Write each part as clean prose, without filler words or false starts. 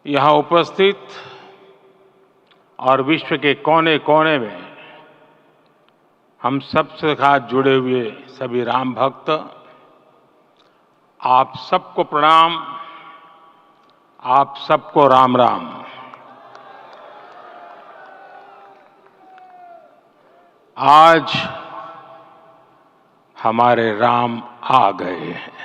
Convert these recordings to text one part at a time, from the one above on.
यहाँ उपस्थित और विश्व के कोने कोने में हम सबसे साथ जुड़े हुए सभी राम भक्त, आप सबको प्रणाम, आप सबको राम राम। आज हमारे राम आ गए हैं।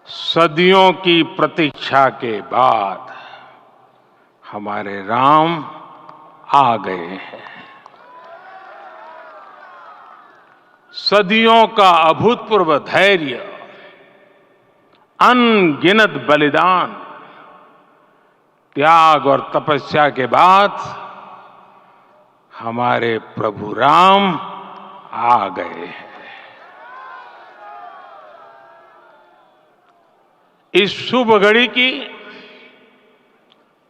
सदियों की प्रतीक्षा के बाद हमारे राम आ गए हैं। सदियों का अभूतपूर्व धैर्य, अनगिनत बलिदान, त्याग और तपस्या के बाद हमारे प्रभु राम आ गए हैं। इस शुभ घड़ी की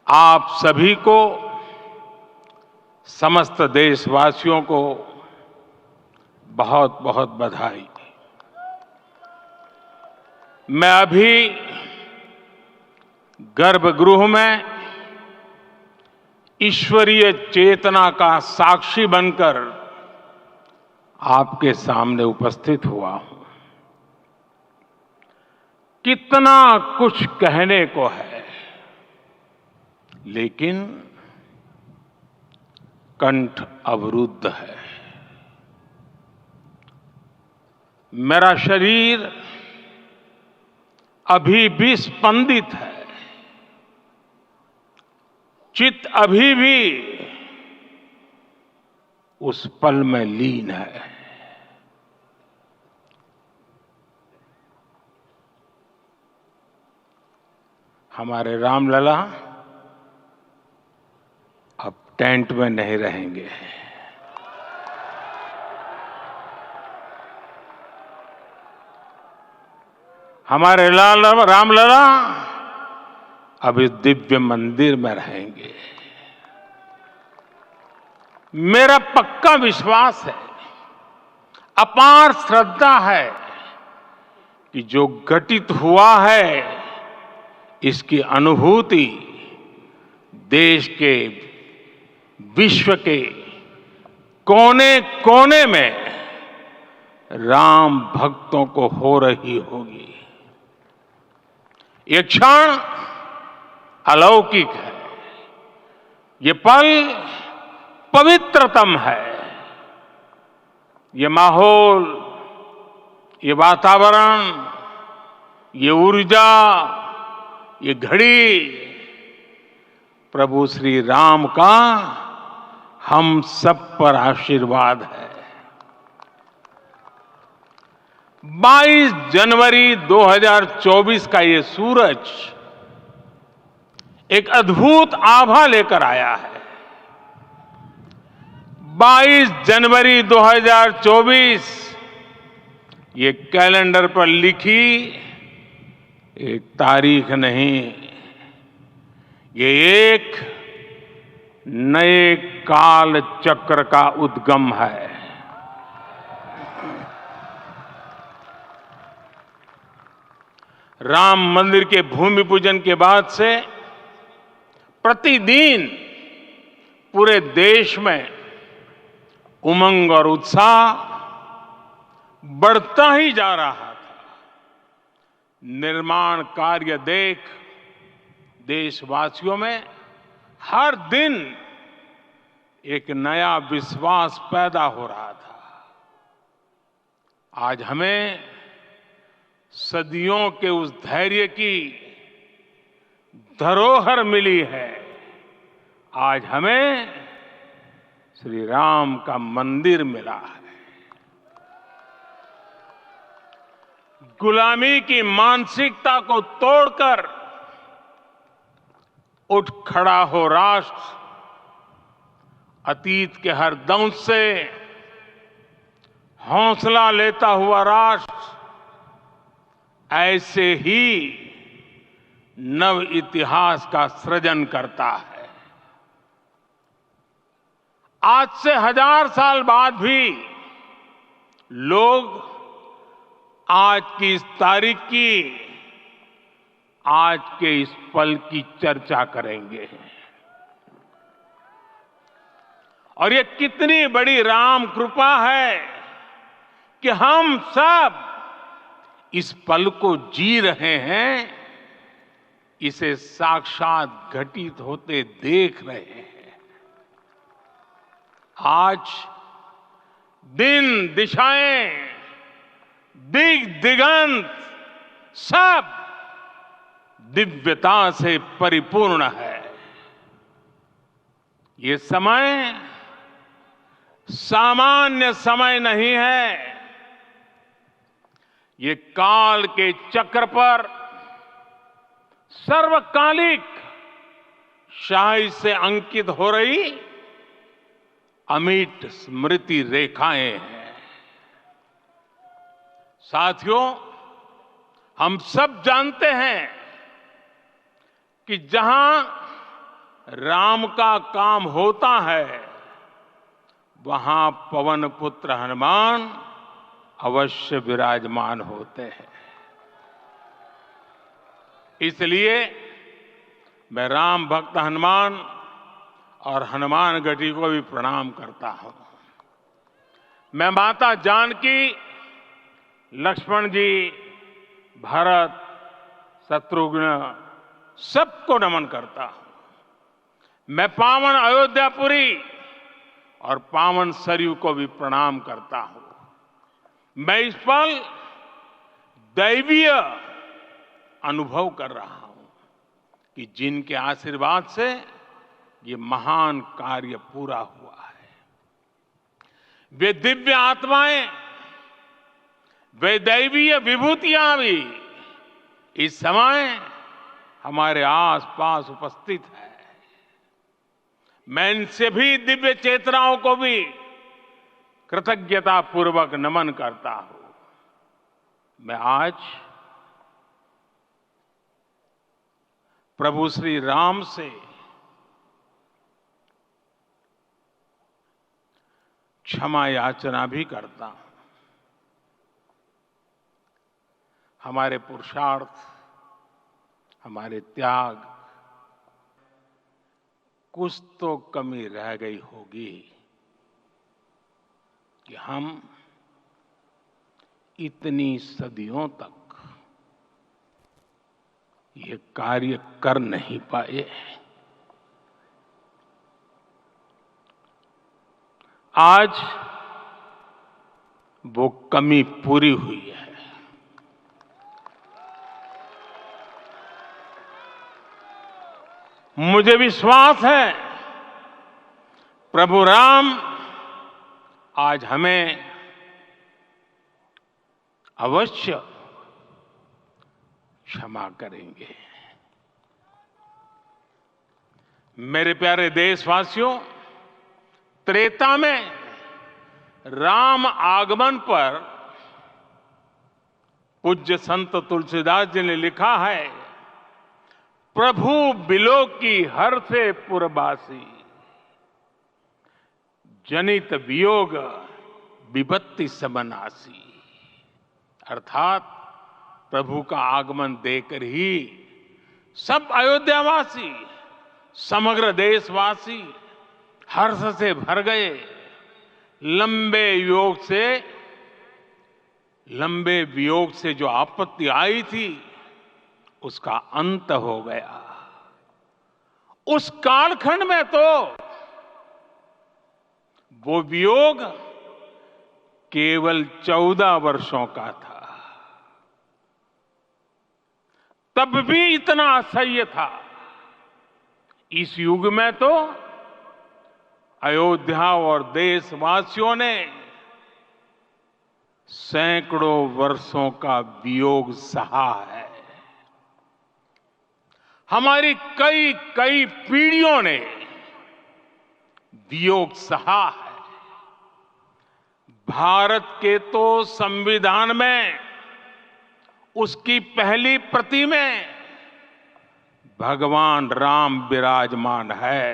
आप सभी को, समस्त देशवासियों को बहुत बहुत बधाई। मैं अभी गर्भगृह में ईश्वरीय चेतना का साक्षी बनकर आपके सामने उपस्थित हुआ हूं। कितना कुछ कहने को है, लेकिन कंठ अवरुद्ध है। मेरा शरीर अभी भी स्पंदित है, चित्त अभी भी उस पल में लीन है। हमारे रामलला अब टेंट में नहीं रहेंगे। हमारे रामलला अब इस दिव्य मंदिर में रहेंगे। मेरा पक्का विश्वास है, अपार श्रद्धा है कि जो घटित हुआ है इसकी अनुभूति देश के, विश्व के कोने कोने में राम भक्तों को हो रही होगी। ये क्षण अलौकिक है, ये पल पवित्रतम है। ये माहौल, ये वातावरण, ये ऊर्जा, ये घड़ी प्रभु श्री राम का हम सब पर आशीर्वाद है। 22 जनवरी 2024 का ये सूरज एक अद्भुत आभा लेकर आया है। 22 जनवरी 2024 ये कैलेंडर पर लिखी एक तारीख नहीं, ये एक नए काल चक्र का उद्गम है। राम मंदिर के भूमि पूजन के बाद से प्रतिदिन पूरे देश में उमंग और उत्साह बढ़ता ही जा रहा था। निर्माण कार्य देख देशवासियों में हर दिन एक नया विश्वास पैदा हो रहा था। आज हमें सदियों के उस धैर्य की धरोहर मिली है। आज हमें श्री राम का मंदिर मिला है। गुलामी की मानसिकता को तोड़कर उठ खड़ा हो राष्ट्र। अतीत के हर दंश से हौसला लेता हुआ राष्ट्र ऐसे ही नव इतिहास का सृजन करता है। आज से 1000 साल बाद भी लोग आज की इस तारीख की, आज के इस पल की चर्चा करेंगे। और ये कितनी बड़ी राम कृपा है कि हम सब इस पल को जी रहे हैं, इसे साक्षात घटित होते देख रहे हैं। आज दिन, दिशाएं, दिगंत सब दिव्यता से परिपूर्ण है। ये समय सामान्य समय नहीं है। ये काल के चक्र पर सर्वकालिक शाही से अंकित हो रही अमिट स्मृति रेखाएं हैं। साथियों, हम सब जानते हैं कि जहां राम का काम होता है, वहां पवन पुत्र हनुमान अवश्य विराजमान होते हैं। इसलिए मैं राम भक्त हनुमान और हनुमान गढ़ी को भी प्रणाम करता हूं। मैं माता जानकी, लक्ष्मण जी, भरत, शत्रुघ्न सबको नमन करता हूं। मैं पावन अयोध्यापुरी और पावन सरयू को भी प्रणाम करता हूं। मैं इस पल दैवीय अनुभव कर रहा हूं कि जिनके आशीर्वाद से ये महान कार्य पूरा हुआ है। वे दिव्य आत्माएं, वे दैवीय विभूतियां भी इस समय हमारे आसपास उपस्थित है। मैं इन सभी दिव्य चेतनाओं को भी कृतज्ञता पूर्वक नमन करता हूं। मैं आज प्रभु श्री राम से क्षमा याचना भी करता हूं। हमारे पुरुषार्थ, हमारे त्याग, कुछ तो कमी रह गई होगी कि हम इतनी सदियों तक ये कार्य कर नहीं पाए। आज वो कमी पूरी हुई है। मुझे विश्वास है प्रभु राम आज हमें अवश्य क्षमा करेंगे। मेरे प्यारे देशवासियों, त्रेता में राम आगमन पर पूज्य संत तुलसीदास जी ने लिखा है, प्रभु बिलो की हर से पुरबासी, जनित वियोग विपत्ति समनासी। अर्थात प्रभु का आगमन देकर ही सब अयोध्यावासी, समग्र देशवासी हर्ष से भर गए। लंबे वियोग से जो आपत्ति आई थी, उसका अंत हो गया। उस कालखंड में तो वो वियोग केवल 14 वर्षों का था, तब भी इतना असह्य था। इस युग में तो अयोध्या और देशवासियों ने सैकड़ों वर्षों का वियोग सहा है। हमारी कई कई पीढ़ियों ने वियोग सहा है। भारत के तो संविधान में उसकी पहली प्रति में भगवान राम विराजमान है।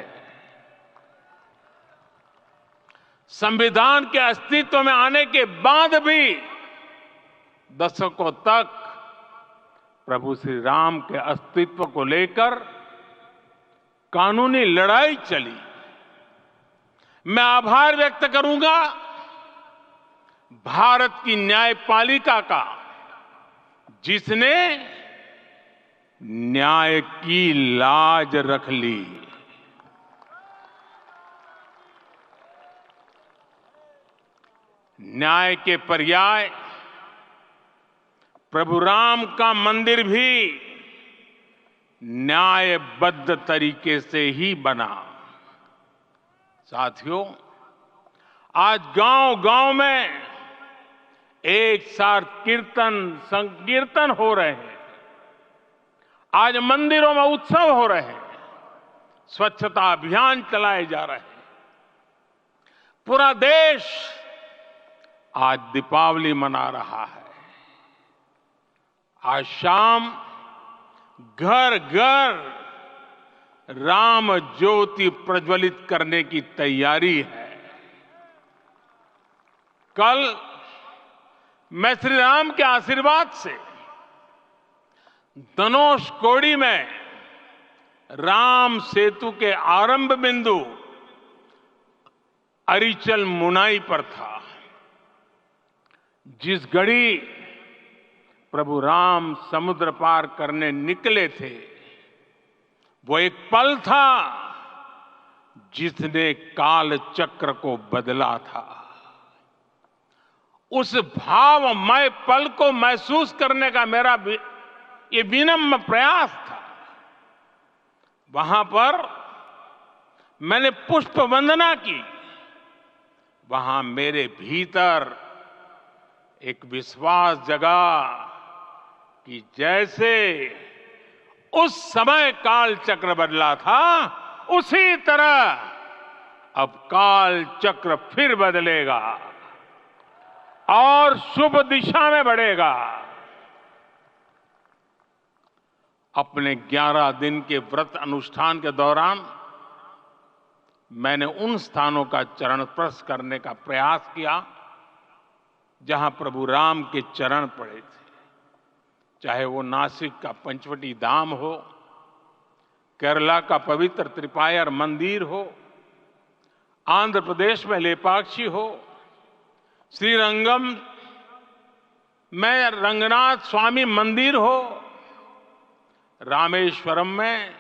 संविधान के अस्तित्व में आने के बाद भी दशकों तक प्रभु श्री राम के अस्तित्व को लेकर कानूनी लड़ाई चली। मैं आभार व्यक्त करूंगा भारत की न्यायपालिका का, जिसने न्याय की लाज रख ली। न्याय के पर्याय प्रभु राम का मंदिर भी न्यायबद्ध तरीके से ही बना। साथियों, आज गांव-गांव में एक साथ कीर्तन संकीर्तन हो रहे हैं। आज मंदिरों में उत्सव हो रहे हैं, स्वच्छता अभियान चलाए जा रहे हैं। पूरा देश आज दीपावली मना रहा है। आज शाम घर घर राम ज्योति प्रज्वलित करने की तैयारी है। कल मैं श्री राम के आशीर्वाद से धनुषकोडी में राम सेतु के आरंभ बिंदु अरिचल मुनाई पर था। जिस घड़ी प्रभु राम समुद्र पार करने निकले थे, वो एक पल था जिसने काल चक्र को बदला था। उस भावमय पल को महसूस करने का मेरा ये विनम्र प्रयास था। वहां पर मैंने पुष्प वंदना की। वहां मेरे भीतर एक विश्वास जगा कि जैसे उस समय काल चक्र बदला था, उसी तरह अब काल चक्र फिर बदलेगा और शुभ दिशा में बढ़ेगा। अपने 11 दिन के व्रत अनुष्ठान के दौरान मैंने उन स्थानों का चरण स्पर्श करने का प्रयास किया जहां प्रभु राम के चरण पड़े थे। चाहे वो नासिक का पंचवटी धाम हो, केरला का पवित्र त्रिपायर मंदिर हो, आंध्र प्रदेश में लेपाक्षी हो, श्रीरंगम में रंगनाथ स्वामी मंदिर हो, रामेश्वरम में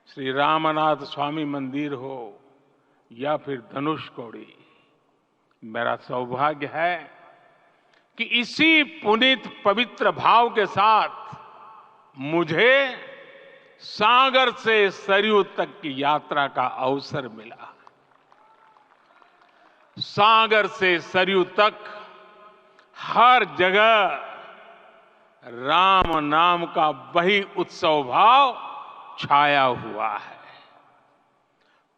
श्री रामनाथ स्वामी मंदिर हो, या फिर धनुषकोडी। मेरा सौभाग्य है कि इसी पुनीत पवित्र भाव के साथ मुझे सागर से सरयू तक की यात्रा का अवसर मिला। सागर से सरयू तक हर जगह राम नाम का वही उत्सव भाव छाया हुआ है।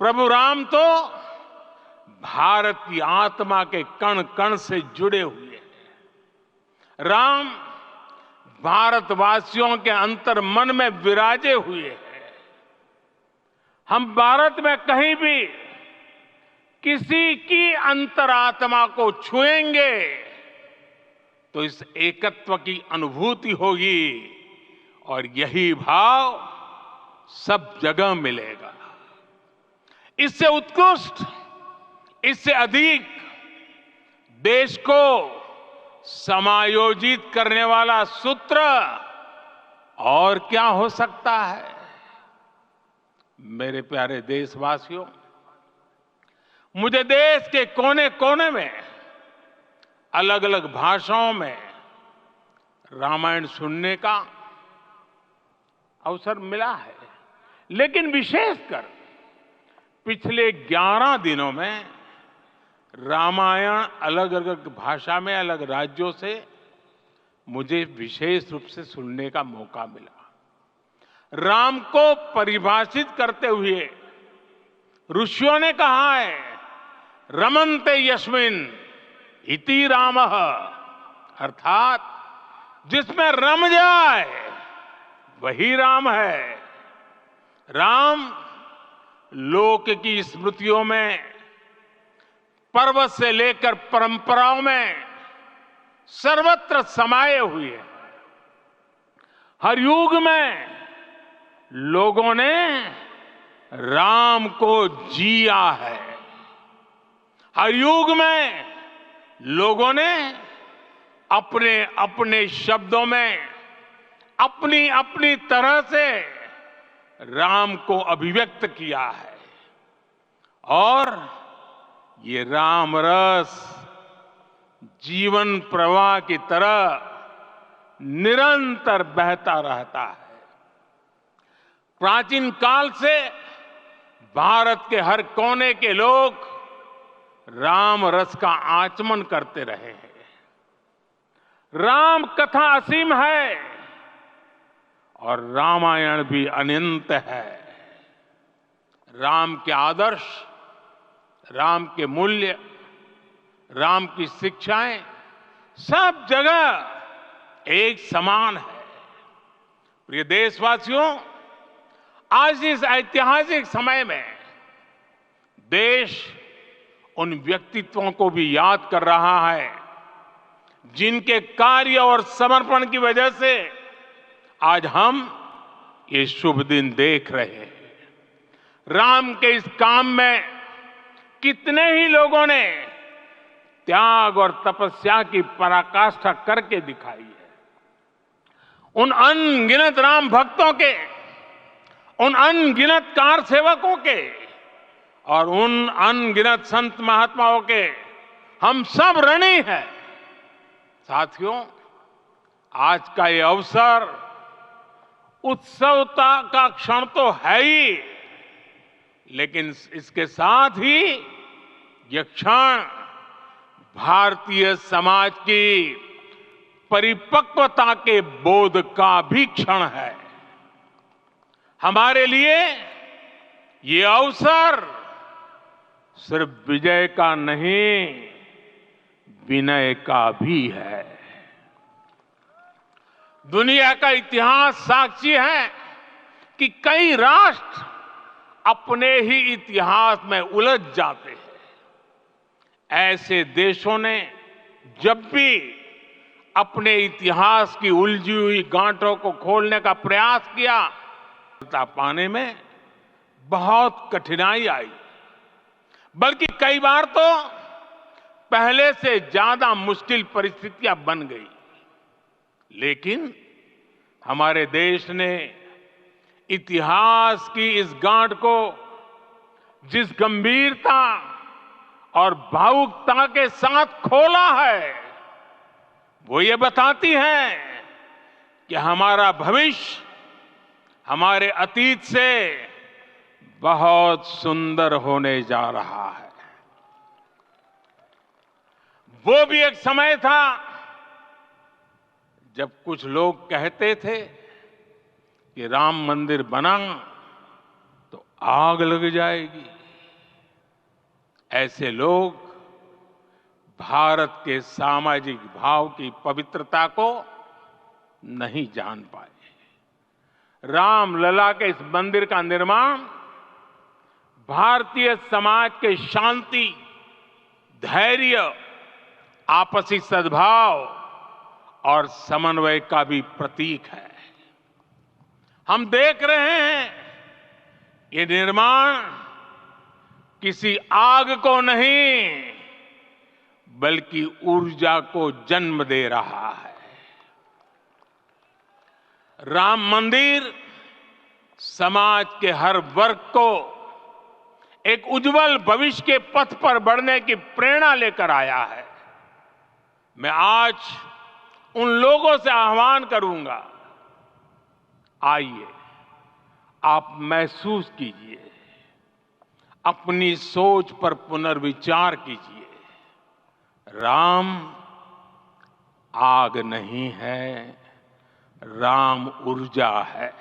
प्रभु राम तो भारत की आत्मा के कण कण से जुड़े हुए हैं। राम भारतवासियों के अंतर मन में विराजे हुए हैं। हम भारत में कहीं भी किसी की अंतरात्मा को छुएंगे तो इस एकत्व की अनुभूति होगी और यही भाव सब जगह मिलेगा। इससे उत्कृष्ट, इससे अधिक देश को समायोजित करने वाला सूत्र और क्या हो सकता है। मेरे प्यारे देशवासियों, मुझे देश के कोने कोने में अलग अलग भाषाओं में रामायण सुनने का अवसर मिला है, लेकिन विशेषकर पिछले 11 दिनों में रामायण अलग अलग भाषा में अलग राज्यों से मुझे विशेष रूप से सुनने का मौका मिला। राम को परिभाषित करते हुए ऋषियों ने कहा है, रमन्ते यस्मिन् इति रामः, अर्थात जिसमें रम जाए वही राम है। राम लोक की स्मृतियों में, पर्वत से लेकर परंपराओं में सर्वत्र समाये हुए हैं। हर युग में लोगों ने राम को जिया है। हर युग में लोगों ने अपने अपने शब्दों में अपनी अपनी तरह से राम को अभिव्यक्त किया है और ये राम रस जीवन प्रवाह की तरह निरंतर बहता रहता है। प्राचीन काल से भारत के हर कोने के लोग राम रस का आचमन करते रहे हैं। राम कथा असीम है और रामायण भी अनंत है। राम के आदर्श, राम के मूल्य, राम की शिक्षाएं सब जगह एक समान है। प्रिय देशवासियों, आज इस ऐतिहासिक समय में देश उन व्यक्तित्वों को भी याद कर रहा है जिनके कार्य और समर्पण की वजह से आज हम ये शुभ दिन देख रहे हैं। राम के इस काम में कितने ही लोगों ने त्याग और तपस्या की पराकाष्ठा करके दिखाई है। उन अनगिनत राम भक्तों के, उन अनगिनत कार सेवकों के और उन अनगिनत संत महात्माओं के हम सब ऋणी हैं। साथियों, आज का ये अवसर उत्सवता का क्षण तो है ही, लेकिन इसके साथ ही यह क्षण भारतीय समाज की परिपक्वता के बोध का भी क्षण है। हमारे लिए ये अवसर सिर्फ विजय का नहीं, विनय का भी है। दुनिया का इतिहास साक्षी है कि कई राष्ट्र अपने ही इतिहास में उलझ जाते हैं। ऐसे देशों ने जब भी अपने इतिहास की उलझी हुई गांठों को खोलने का प्रयास किया, सफलता पाने में बहुत कठिनाई आई, बल्कि कई बार तो पहले से ज्यादा मुश्किल परिस्थितियां बन गई। लेकिन हमारे देश ने इतिहास की इस गांठ को जिस गंभीरता और भावुकता के साथ खोला है, वो ये बताती है कि हमारा भविष्य हमारे अतीत से बहुत सुंदर होने जा रहा है। वो भी एक समय था जब कुछ लोग कहते थे कि राम मंदिर बना तो आग लग जाएगी। ऐसे लोग भारत के सामाजिक भाव की पवित्रता को नहीं जान पाए। रामलला के इस मंदिर का निर्माण भारतीय समाज के शांति, धैर्य, आपसी सद्भाव और समन्वय का भी प्रतीक है। हम देख रहे हैं ये निर्माण किसी आग को नहीं बल्कि ऊर्जा को जन्म दे रहा है। राम मंदिर समाज के हर वर्ग को एक उज्जवल भविष्य के पथ पर बढ़ने की प्रेरणा लेकर आया है। मैं आज उन लोगों से आह्वान करूंगा, आइए आप महसूस कीजिए, अपनी सोच पर पुनर्विचार कीजिए। राम आग नहीं है, राम ऊर्जा है।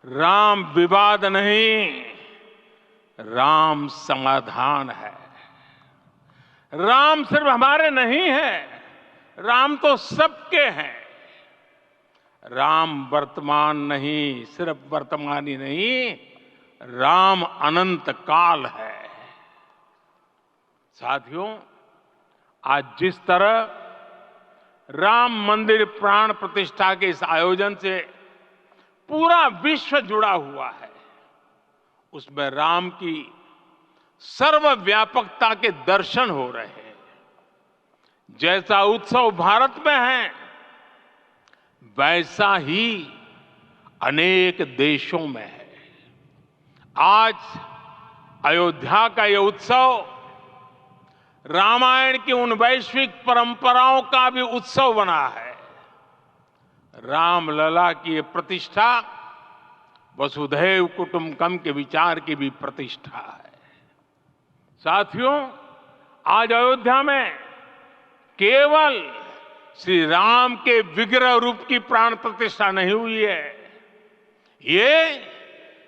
राम विवाद नहीं, राम समाधान है। राम सिर्फ हमारे नहीं है, राम तो सबके हैं। राम वर्तमान नहीं, सिर्फ वर्तमान ही नहीं, राम अनंत काल है। साथियों, आज जिस तरह राम मंदिर प्राण प्रतिष्ठा के इस आयोजन से पूरा विश्व जुड़ा हुआ है, उसमें राम की सर्वव्यापकता के दर्शन हो रहे हैं। जैसा उत्सव भारत में है, वैसा ही अनेक देशों में है। आज अयोध्या का यह उत्सव रामायण की उन वैश्विक परंपराओं का भी उत्सव बना है। रामलला की ये प्रतिष्ठा वसुधैव कुटुंबकम के विचार की भी प्रतिष्ठा है। साथियों, आज अयोध्या में केवल श्री राम के विग्रह रूप की प्राण प्रतिष्ठा नहीं हुई है, ये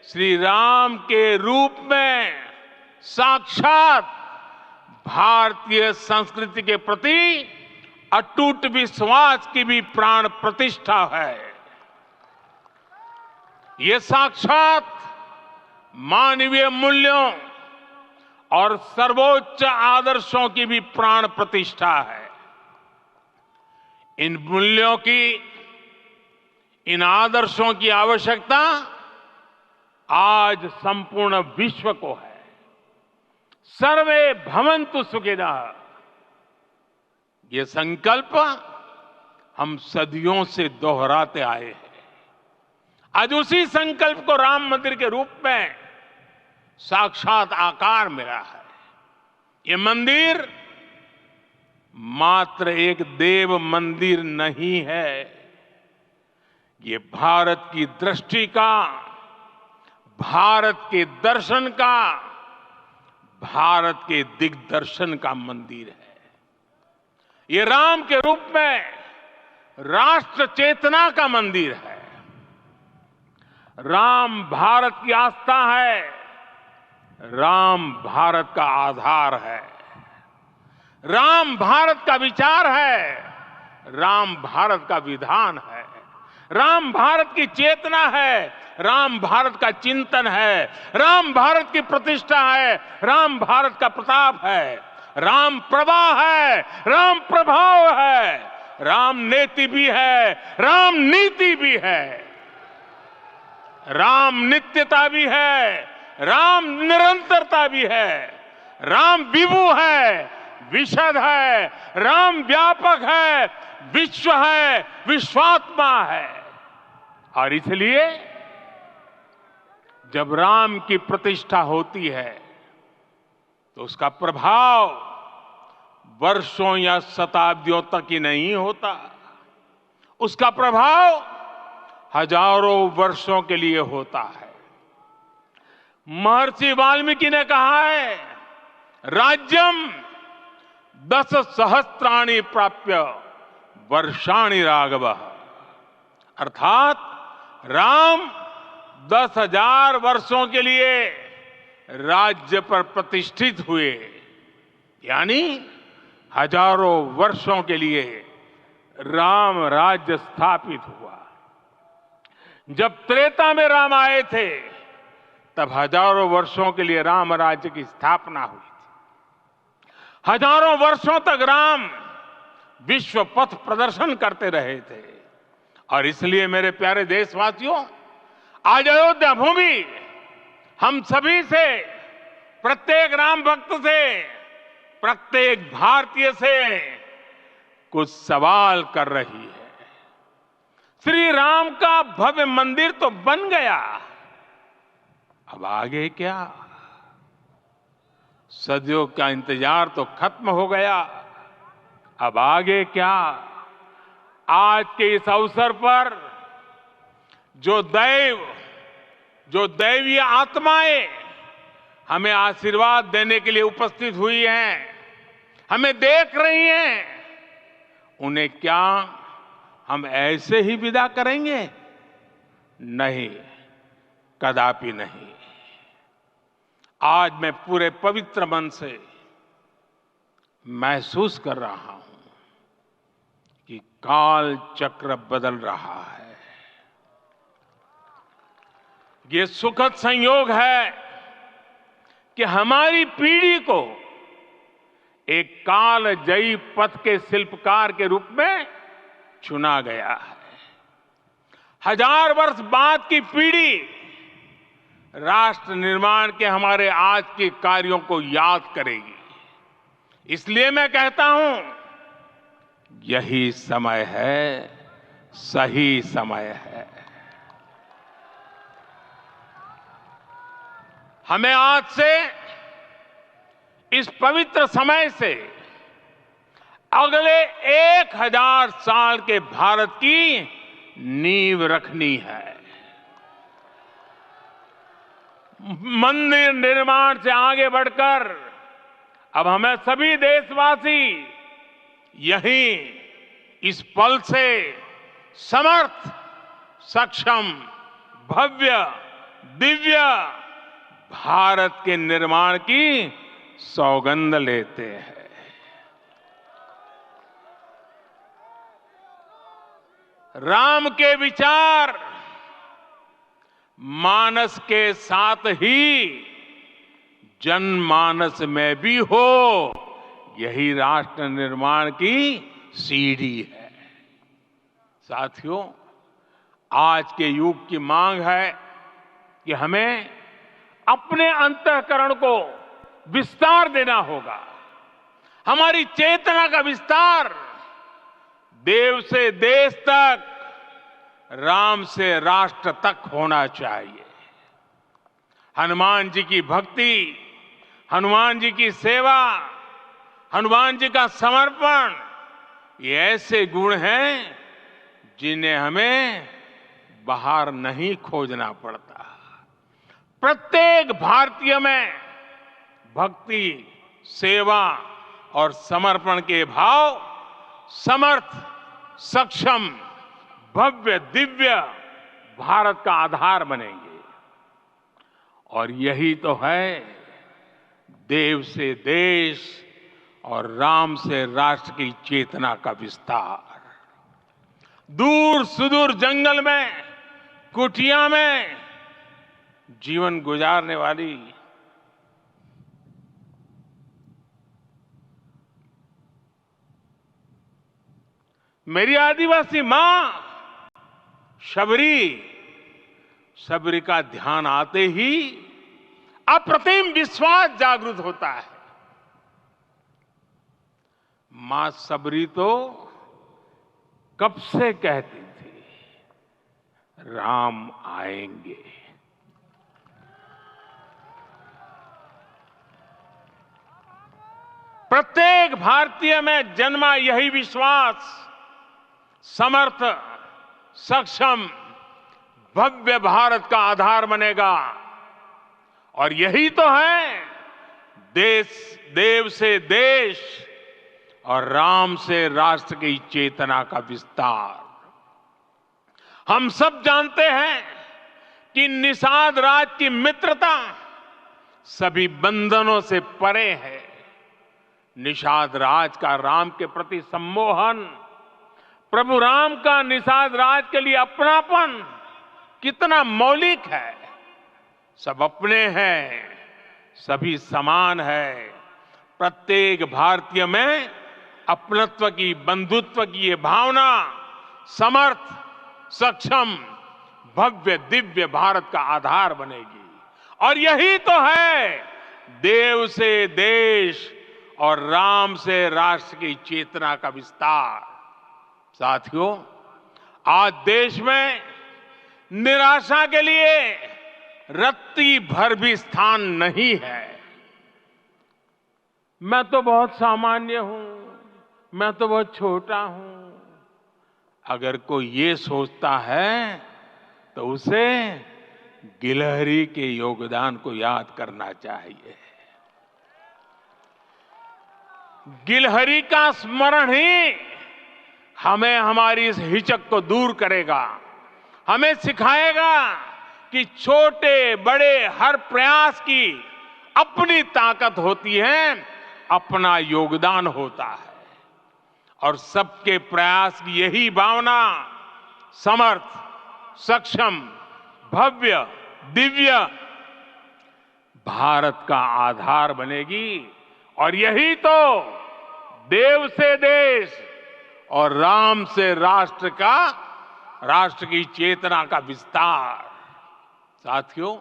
श्री राम के रूप में साक्षात भारतीय संस्कृति के प्रति अटूट विश्वास की भी प्राण प्रतिष्ठा है। ये साक्षात मानवीय मूल्यों और सर्वोच्च आदर्शों की भी प्राण प्रतिष्ठा है। इन मूल्यों की, इन आदर्शों की आवश्यकता आज संपूर्ण विश्व को है। सर्वे भवन्तु सुखिनः, ये संकल्प हम सदियों से दोहराते आए हैं। आज उसी संकल्प को राम मंदिर के रूप में साक्षात आकार मिला है। ये मंदिर मात्र एक देव मंदिर नहीं है, ये भारत की दृष्टि का, भारत के दर्शन का, भारत के दिग्दर्शन का मंदिर है। ये राम के रूप में राष्ट्र चेतना का मंदिर है। राम भारत की आस्था है, राम भारत का आधार है, राम भारत का विचार है, राम भारत का विधान है, राम भारत की चेतना है, राम भारत का चिंतन है, राम भारत की प्रतिष्ठा है, राम भारत का प्रताप है, राम प्रवाह है, राम प्रभाव है, राम नेति भी है, राम नीति भी है, राम नित्यता भी है, राम निरंतरता भी है, राम विभु है, विशद है, राम व्यापक है, विश्व है, विश्वात्मा है। और इसलिए जब राम की प्रतिष्ठा होती है तो उसका प्रभाव वर्षों या शताब्दियों तक ही नहीं होता, उसका प्रभाव हजारों वर्षों के लिए होता है। महर्षि वाल्मीकि ने कहा है, राज्यम 10 सहस्त्राणि प्राप्य वर्षाणि राघव, अर्थात राम 10,000 वर्षों के लिए राज्य पर प्रतिष्ठित हुए, यानी हजारों वर्षों के लिए राम राज्य स्थापित हुआ। जब त्रेता में राम आए थे तब हजारों वर्षों के लिए राम राज्य की स्थापना हुई थी। हजारों वर्षों तक राम विश्व पथ प्रदर्शन करते रहे थे। और इसलिए मेरे प्यारे देशवासियों, आज अयोध्या भूमि हम सभी से, प्रत्येक राम भक्त से, प्रत्येक भारतीय से कुछ सवाल कर रही है। श्री राम का भव्य मंदिर तो बन गया, अब आगे क्या? सदियों का इंतजार तो खत्म हो गया, अब आगे क्या? आज के इस अवसर पर जो दैवीय आत्माएं हमें आशीर्वाद देने के लिए उपस्थित हुई हैं, हमें देख रही हैं, उन्हें क्या हम ऐसे ही विदा करेंगे? नहीं, कदापि नहीं। आज मैं पूरे पवित्र मन से महसूस कर रहा हूं कि काल चक्र बदल रहा है। ये सुखद संयोग है कि हमारी पीढ़ी को एक कालजयी पथ के शिल्पकार के रूप में चुना गया है। 1000 वर्ष बाद की पीढ़ी राष्ट्र निर्माण के हमारे आज के कार्यों को याद करेगी। इसलिए मैं कहता हूं, यही समय है, सही समय है। हमें आज से, इस पवित्र समय से अगले 1000 साल के भारत की नींव रखनी है। मंदिर निर्माण से आगे बढ़कर अब हमें सभी देशवासी यहीं इस पल से समर्थ, सक्षम, भव्य, दिव्य भारत के निर्माण की सौगंध लेते हैं। राम के विचार मानस के साथ ही जनमानस में भी हो, यही राष्ट्र निर्माण की सीढ़ी है। साथियों, आज के युग की मांग है कि हमें अपने अंतःकरण को विस्तार देना होगा। हमारी चेतना का विस्तार देव से देश तक, राम से राष्ट्र तक होना चाहिए। हनुमान जी की भक्ति, हनुमान जी की सेवा, हनुमान जी का समर्पण, ये ऐसे गुण हैं जिन्हें हमें बाहर नहीं खोजना पड़ता। प्रत्येक भारतीय में भक्ति, सेवा और समर्पण के भाव समर्थ, सक्षम, भव्य, दिव्य भारत का आधार बनेंगे। और यही तो है देव से देश और राम से राष्ट्र की चेतना का विस्तार। दूर सुदूर जंगल में, कुटिया में जीवन गुजारने वाली मेरी आदिवासी मां शबरी का ध्यान आते ही अप्रतिम विश्वास जागृत होता है। मां शबरी तो कब से कहती थी, राम आएंगे। प्रत्येक भारतीय में जन्मा यही विश्वास समर्थ, सक्षम, भव्य भारत का आधार बनेगा। और यही तो है देव से देश और राम से राष्ट्र की चेतना का विस्तार। हम सब जानते हैं कि निषाद राज की मित्रता सभी बंधनों से परे है। निषाद राज का राम के प्रति सम्मोहन, प्रभु राम का निषाद राज के लिए अपनापन कितना मौलिक है। सब अपने हैं, सभी समान है। प्रत्येक भारतीय में अपनत्व की, बंधुत्व की ये भावना समर्थ, सक्षम, भव्य, दिव्य भारत का आधार बनेगी। और यही तो है देव से देश और राम से राष्ट्र की चेतना का विस्तार। साथियों, आज देश में निराशा के लिए रत्ती भर भी स्थान नहीं है। मैं तो बहुत सामान्य हूं, मैं तो बहुत छोटा हूं। अगर कोई ये सोचता है तो उसे गिलहरी के योगदान को याद करना चाहिए। गिलहरी का स्मरण ही हमें हमारी इस हिचक को दूर करेगा, हमें सिखाएगा कि छोटे बड़े हर प्रयास की अपनी ताकत होती है, अपना योगदान होता है। और सबके प्रयास की यही भावना समर्थ, सक्षम, भव्य, दिव्य भारत का आधार बनेगी। और यही तो देव से देश और राम से राष्ट्र की चेतना का विस्तार। साथियों,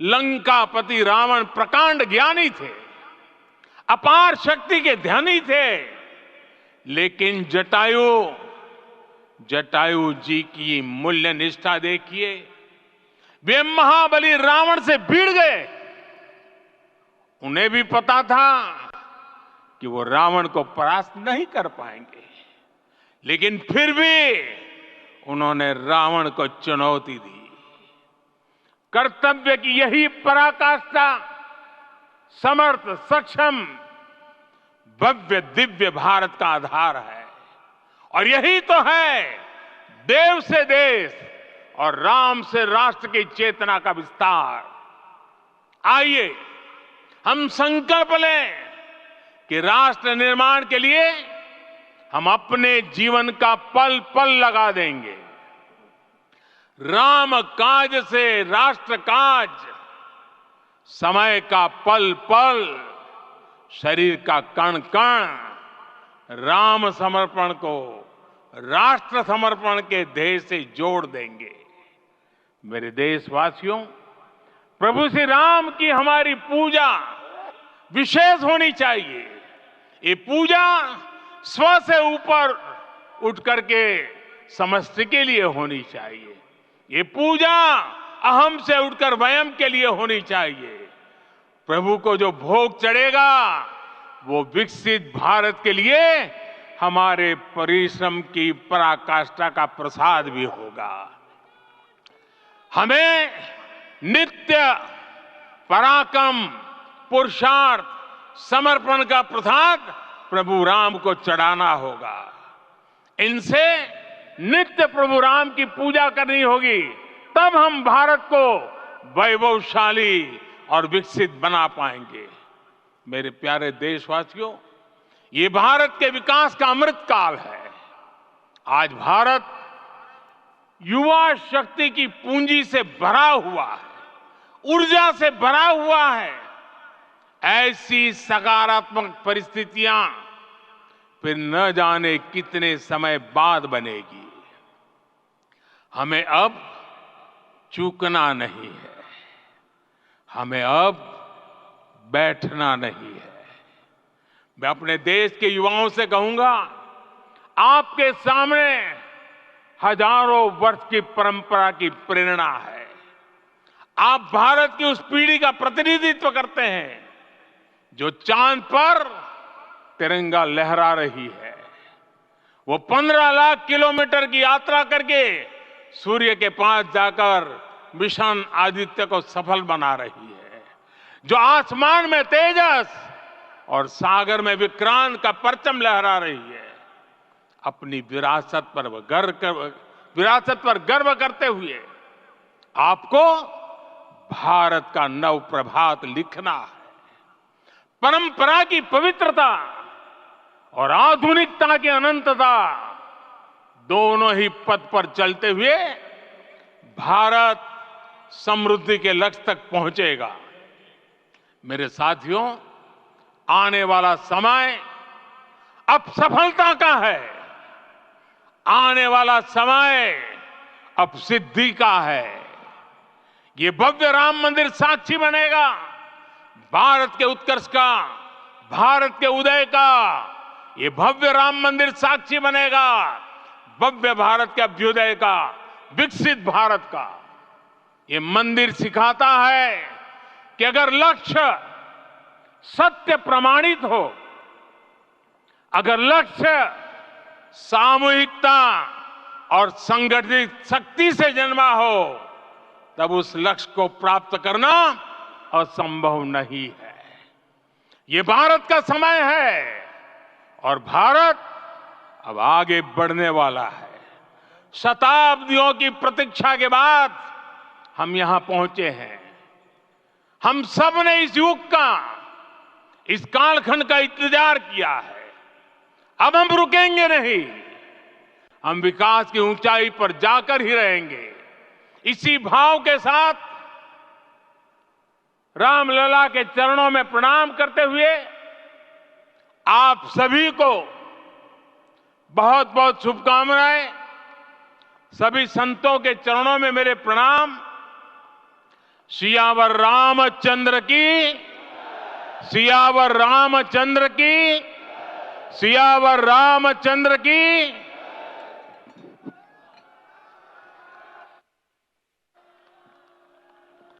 लंकापति रावण प्रकांड ज्ञानी थे, अपार शक्ति के धनी थे, लेकिन जटायु जी की मूल्य निष्ठा देखिए। वे महाबली रावण से भिड़ गए। उन्हें भी पता था कि वो रावण को परास्त नहीं कर पाएंगे, लेकिन फिर भी उन्होंने रावण को चुनौती दी। कर्तव्य की यही पराकाष्ठा समर्थ, सक्षम, भव्य, दिव्य भारत का आधार है। और यही तो है देव से देश और राम से राष्ट्र की चेतना का विस्तार। आइए हम संकल्प लें कि राष्ट्र निर्माण के लिए हम अपने जीवन का पल पल लगा देंगे। राम काज से राष्ट्र काज, समय का पल पल, शरीर का कण कण राम समर्पण को राष्ट्र समर्पण के ध्येय से जोड़ देंगे। मेरे देशवासियों, प्रभु श्री राम की हमारी पूजा विशेष होनी चाहिए। ये पूजा स्व से ऊपर उठ करके समष्टि के लिए होनी चाहिए। ये पूजा अहम से उठकर वयम के लिए होनी चाहिए। प्रभु को जो भोग चढ़ेगा वो विकसित भारत के लिए हमारे परिश्रम की पराकाष्ठा का प्रसाद भी होगा। हमें नित्य पराक्रम, पुरुषार्थ, समर्पण का प्रसाद प्रभु राम को चढ़ाना होगा। इनसे नित्य प्रभु राम की पूजा करनी होगी, तब हम भारत को वैभवशाली और विकसित बना पाएंगे। मेरे प्यारे देशवासियों, ये भारत के विकास का अमृत काल है। आज भारत युवा शक्ति की पूंजी से भरा हुआ है, ऊर्जा से भरा हुआ है। ऐसी सकारात्मक परिस्थितियां फिर न जाने कितने समय बाद बनेगी। हमें अब चूकना नहीं है, हमें अब बैठना नहीं है। मैं अपने देश के युवाओं से कहूंगा, आपके सामने हजारों वर्ष की परंपरा की प्रेरणा है। आप भारत की उस पीढ़ी का प्रतिनिधित्व करते हैं जो चांद पर तिरंगा लहरा रही है। वो 15 लाख किलोमीटर की यात्रा करके सूर्य के पास जाकर मिशन आदित्य को सफल बना रही है। जो आसमान में तेजस और सागर में विक्रांत का परचम लहरा रही है। अपनी विरासत पर गर्व करते हुए आपको भारत का नव प्रभात लिखना है। परंपरा की पवित्रता और आधुनिकता की अनंतता, दोनों ही पथ पर चलते हुए भारत समृद्धि के लक्ष्य तक पहुंचेगा। मेरे साथियों, आने वाला समय अब सफलता का है। आने वाला समय अब सिद्धि का है। ये भव्य राम मंदिर साक्षी बनेगा भारत के उत्कर्ष का, भारत के उदय का। ये भव्य राम मंदिर साक्षी बनेगा भव्य भारत के अभ्युदय का, विकसित भारत का। ये मंदिर सिखाता है कि अगर लक्ष्य सत्य प्रमाणित हो, अगर लक्ष्य सामूहिकता और संगठित शक्ति से जन्मा हो, तब उस लक्ष्य को प्राप्त करना असंभव नहीं है। ये भारत का समय है और भारत अब आगे बढ़ने वाला है। शताब्दियों की प्रतीक्षा के बाद हम यहां पहुंचे हैं। हम सब ने इस युग का, इस कालखंड का इंतजार किया है। अब हम रुकेंगे नहीं। हम विकास की ऊंचाई पर जाकर ही रहेंगे। इसी भाव के साथ रामलला के चरणों में प्रणाम करते हुए आप सभी को बहुत बहुत शुभकामनाएं। सभी संतों के चरणों में मेरे प्रणाम। सियावर रामचंद्र की, सियावर रामचंद्र की, सियावर रामचंद्र की।